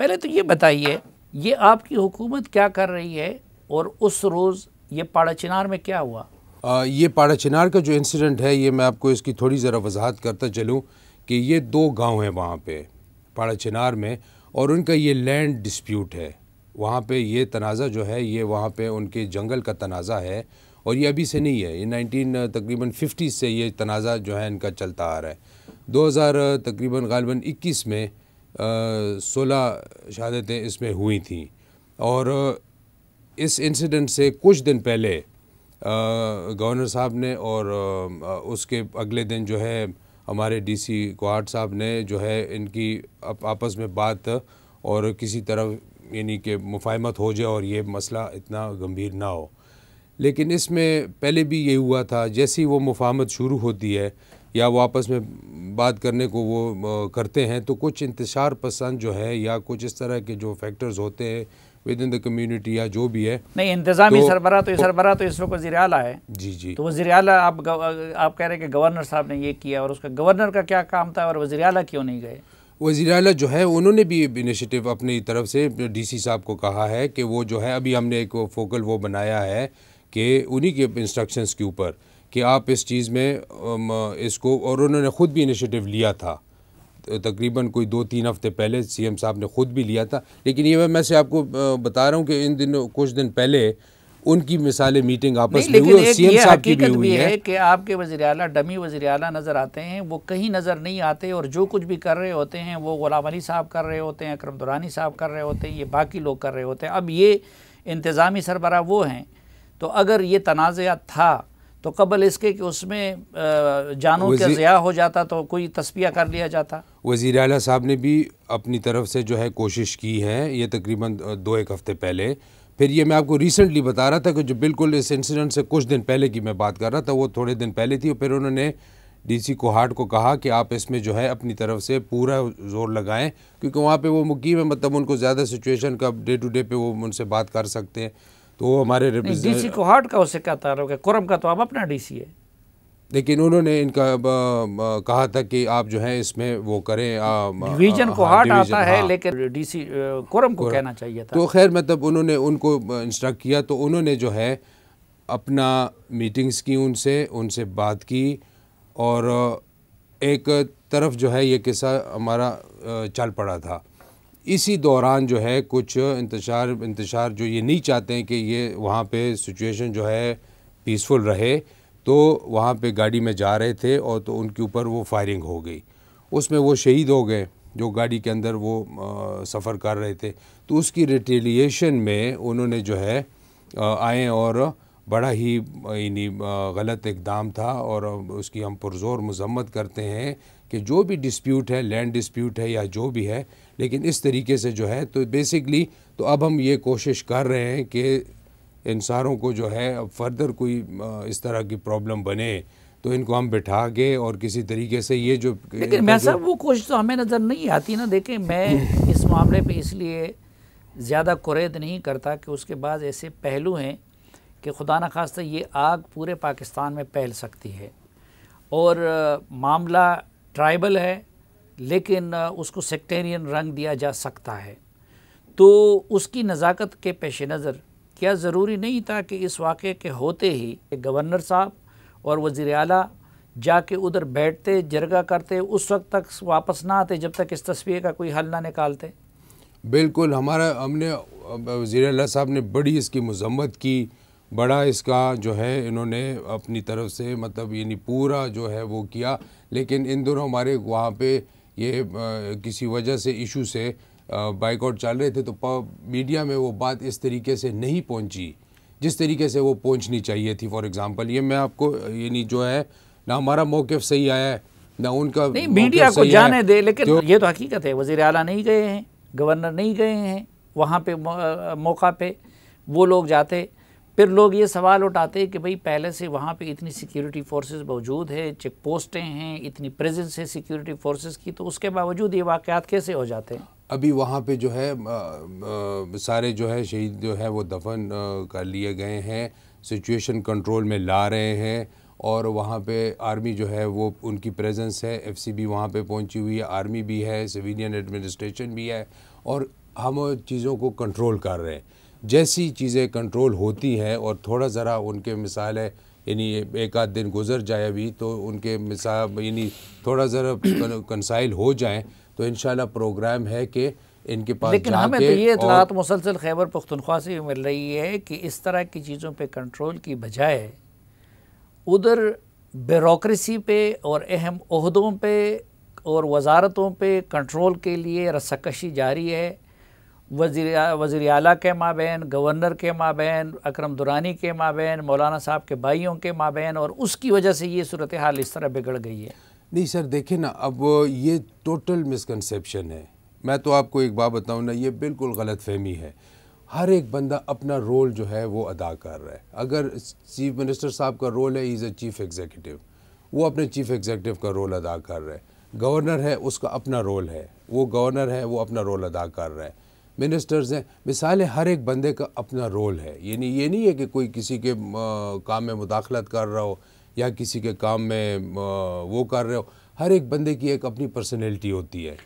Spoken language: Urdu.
پہلے تو یہ بتائیے یہ آپ کی حکومت کیا کر رہی ہے اور اس روز یہ پاڑا چنار میں کیا ہوا؟ یہ پاڑا چنار کا جو انسیڈنٹ ہے یہ میں آپ کو اس کی تھوڑی ذرا وضاحت کرتا چلوں کہ یہ 2 گاؤں ہیں وہاں پہ پاڑا چنار میں، اور ان کا یہ لینڈ ڈسپیوٹ ہے. وہاں پہ یہ تنازع جو ہے یہ وہاں پہ ان کے جنگل کا تنازع ہے، اور یہ ابھی سے نہیں ہے، یہ تقریباً 50 سے یہ تنازع جو ہے ان کا چلتا آ رہا ہے. 2000 تقریباً غالباً 21 میں 16 شہادتیں اس میں ہوئی تھیں، اور اس انسیڈنٹ سے کچھ دن پہلے گورنر صاحب نے اور اس کے اگلے دن جو ہے ہمارے ڈی سی کوہاٹ صاحب نے جو ہے ان کی آپس میں بات اور کسی طرح یعنی کہ مفاہمت ہو جائے اور یہ مسئلہ اتنا گمبھیر نہ ہو. لیکن اس میں پہلے بھی یہ ہوا تھا، جیسی وہ مفاہمت شروع ہوتی ہے یا وہ آپس میں بات کرنے کو وہ کرتے ہیں تو کچھ انتشار پسند جو ہے یا کچھ اس طرح کے جو فیکٹرز ہوتے ہیں ود ان دا کمیونٹی یا جو بھی ہے. نہیں، انتظامی سربراہ تو اس وقت وزیر اعلیٰ ہے. جی تو وزیر اعلیٰ آپ کہہ رہے ہیں کہ گورنر صاحب نے یہ کیا، اور اس کا گورنر کا کیا کام تھا اور وزیر اعلیٰ کیوں نہیں گئے؟ وزیر اعلیٰ جو ہے انہوں نے بھی انیشیٹو اپنی طرف سے ڈی سی صاحب کو کہا ہے کہ وہ جو ہے ابھی ہم نے ایک فوکل وہ بنایا ہے کہ انہی کے انسٹرکشنز کے اوپر کہ آپ اس چیز میں اس کو، اور انہوں نے خود بھی انیشیٹو لیا تھا تقریباً کوئی 2-3 ہفتے پہلے سی ایم صاحب نے خود بھی لیا تھا. لیکن یہ میں سے آپ کو بتا رہا ہوں کہ ان دنوں کچھ دن پہلے ان کی مثالیں میٹنگ آپس میں ہوئی اور سی ایم صاحب کی بھی ہوئی ہے کہ آپ کے وزیر اعلیٰ ڈمی وزیر اعلیٰ نظر آتے ہیں، وہ کہیں نظر نہیں آتے، اور جو کچھ بھی کر رہے ہوتے ہیں وہ غلام علی صاحب کر رہے ہوتے ہیں، اکرم درانی صاحب کر رہے ہوتے ہیں، یہ باقی لوگ کر رہے ہوتے ہیں. اب یہ انتظامی سربراہ وہ ہیں، تو اگر یہ تنازعہ تھا تو قبل اس کے کہ اس میں جانوں کا ضیاع ہو جاتا تو کوئی تصفیہ کر لیا جاتا. وزیر اعلیٰ صاحب نے بھی اپنی طرف سے جو ہے کوشش کی ہے، یہ تقریباً 2-1 ہفتے پہلے. پھر یہ میں آپ کو ریسنٹلی بتا رہا تھا کہ جو بالکل اس انسیڈنٹ سے کچھ دن پہلے کی میں بات کر رہا تھا، وہ تھوڑے دن پہلے تھی. اور پھر انہوں نے ڈی سی کوہاٹ کو کہا کہ آپ اس میں جو ہے اپنی طرف سے پورا زور لگائیں، کیونکہ وہاں پہ وہ مقیم ہے، مطلب ان کو زیادہ سچویشن کا ڈے ٹو ڈے پہ وہ ان سے بات کر سکتے ہیں. تو وہ ہمارے ڈی سی کوہاٹ کا اس سے کیا تعلق ہے؟ کرم کا تو آپ اپنا ڈی سی ہے. لیکن انہوں نے ان کا کہا تھا کہ آپ جو ہے اس میں وہ کریں. ڈویژن کوہاٹ آتا ہے لیکن ڈی سی کرم کو کہنا چاہیے تھا. تو خیر مطلب انہوں نے ان کو انسٹرکٹ کیا، تو انہوں نے جو ہے اپنا میٹنگز کی، ان سے بات کی، اور ایک طرف جو ہے یہ قصہ ہمارا چل پڑا تھا. اسی دوران جو ہے کچھ انتشار جو یہ نہیں چاہتے ہیں کہ یہ وہاں پہ سچویشن جو ہے پیسفل رہے، تو وہاں پہ گاڑی میں جا رہے تھے اور تو ان کے اوپر وہ فائرنگ ہو گئی. اس میں وہ شہید ہو گئے جو گاڑی کے اندر وہ سفر کر رہے تھے. تو اس کی ریٹیلیشن میں انہوں نے جو ہے آئے اور بڑا ہی یعنی غلط اقدام تھا، اور اس کی ہم پرزور مذمت کرتے ہیں کہ جو بھی ڈسپیوٹ ہے، لینڈ ڈسپیوٹ ہے یا جو بھی ہے، لیکن اس طریقے سے جو ہے تو بیسکلی تو اب ہم یہ کوشش کر رہے ہیں کہ انسانوں کو جو ہے اب فردر کوئی اس طرح کی پرابلم بنے تو ان کو ہم بٹھا کے اور کسی طریقے سے یہ جو، لیکن میں صاحب وہ کوشش تو ہمیں نظر نہیں آتی نا. دیکھیں میں اس معاملے پہ اس لیے زیادہ قرید نہیں کرتا کہ اس کے بعد ایسے پہلو ہیں کہ خدا نخواستہ یہ آگ پورے پاکستان میں پھیل سکتی ہے، اور معاملہ ٹرائبل ہے لیکن اس کو سیکٹیرین رنگ دیا جا سکتا ہے. تو اس کی نزاکت کے پیش نظر کیا ضروری نہیں تھا کہ اس واقعے کے ہوتے ہی گورنر صاحب اور وزیر اعلیٰ جا کے ادھر بیٹھتے، جرگہ کرتے، اس وقت تک واپس نہ آتے جب تک اس تصفیے کا کوئی حل نہ نکالتے؟ بالکل ہم نے وزیر اعلیٰ صاحب نے بڑی اس کی مذمت کی، بڑا اس کا جو ہے انہوں نے اپنی طرف سے مطلب یعنی پورا جو ہے وہ کیا. لیکن ان دنوں ہمارے وہاں پہ یہ کسی وجہ سے ایشو سے بائیک آؤٹ چل رہے تھے، تو میڈیا میں وہ بات اس طریقے سے نہیں پہنچی جس طریقے سے وہ پہنچنی چاہیے تھی. فار ایگزامپل یہ میں آپ کو یعنی جو ہے نہ ہمارا موقف صحیح آیا ہے نہ ان کا. نہیں، میڈیا کو جانے دے، لیکن یہ تو حقیقت ہے وزیر اعلیٰ نہیں گئے ہیں، گورنر نہیں گئے ہیں وہاں پہ موقع پہ. وہ لوگ جاتے، پھر لوگ یہ سوال اٹھاتے کہ بھئی پہلے سے وہاں پہ اتنی سیکیورٹی فورسز موجود ہے، چیک پوسٹیں ہیں، اتنی پریزنس ہے سیکیورٹی فورسز کی، تو اس کے باوجود یہ واقعات کیسے ہو جاتے ہیں؟ ابھی وہاں پہ جو ہے سارے جو ہے شہید جو ہے وہ دفن کر لیے گئے ہیں، سچویشن کنٹرول میں لا رہے ہیں، اور وہاں پہ آرمی جو ہے وہ ان کی پریزنس ہے، ایف سی بھی وہاں پہ پہنچی ہوئی ہے، آرمی بھی ہے، سویلین ایڈمنسٹریشن بھی ہے. اور ہم چیزوں کو کنٹرول کر رہے ہیں. جیسی چیزیں کنٹرول ہوتی ہیں اور تھوڑا ذرا ان کے مثال ہے یعنی ایک آدھ دن گزر جائے ابھی تو ان کے مثال یعنی تھوڑا ذرا کنسائل ہو جائیں تو انشاءاللہ پروگرام ہے کہ ان کے پاس لیکن جا ہمیں کے تو یہ اطلاعات مسلسل خیبر پختونخوا سے مل رہی ہے کہ اس طرح کی چیزوں پہ کنٹرول کی بجائے ادھر بیوروکریسی پہ اور اہم عہدوں پہ اور وزارتوں پہ کنٹرول کے لیے رسّہ جاری ہے. وزیر اعلیٰ کے مابین، گورنر کے مابین، اکرم درانی کے مابین، مولانا صاحب کے بھائیوں کے مابین، اور اس کی وجہ سے یہ صورتحال اس طرح بگڑ گئی ہے. نہیں سر دیکھیں نا اب یہ ٹوٹل مسکنسیپشن ہے. میں تو آپ کو ایک بات بتاؤں نا یہ بالکل غلط فہمی ہے. ہر ایک بندہ اپنا رول جو ہے وہ ادا کر رہا ہے. اگر چیف منسٹر صاحب کا رول ہے ایز اے چیف ایگزیکٹو، وہ اپنے چیف ایگزیکٹو کا رول ادا کر رہا ہے. گورنر ہے اس کا اپنا رول ہے، وہ گورنر ہے وہ اپنا رول ادا کر رہا ہے. منسٹرز ہیں مثال ہے، ہر ایک بندے کا اپنا رول ہے. یعنی یہ نہیں ہے کہ کوئی کسی کے کام میں مداخلت کر رہا ہو یا کسی کے کام میں وہ کر رہے ہو. ہر ایک بندے کی ایک اپنی پرسنالٹی ہوتی ہے.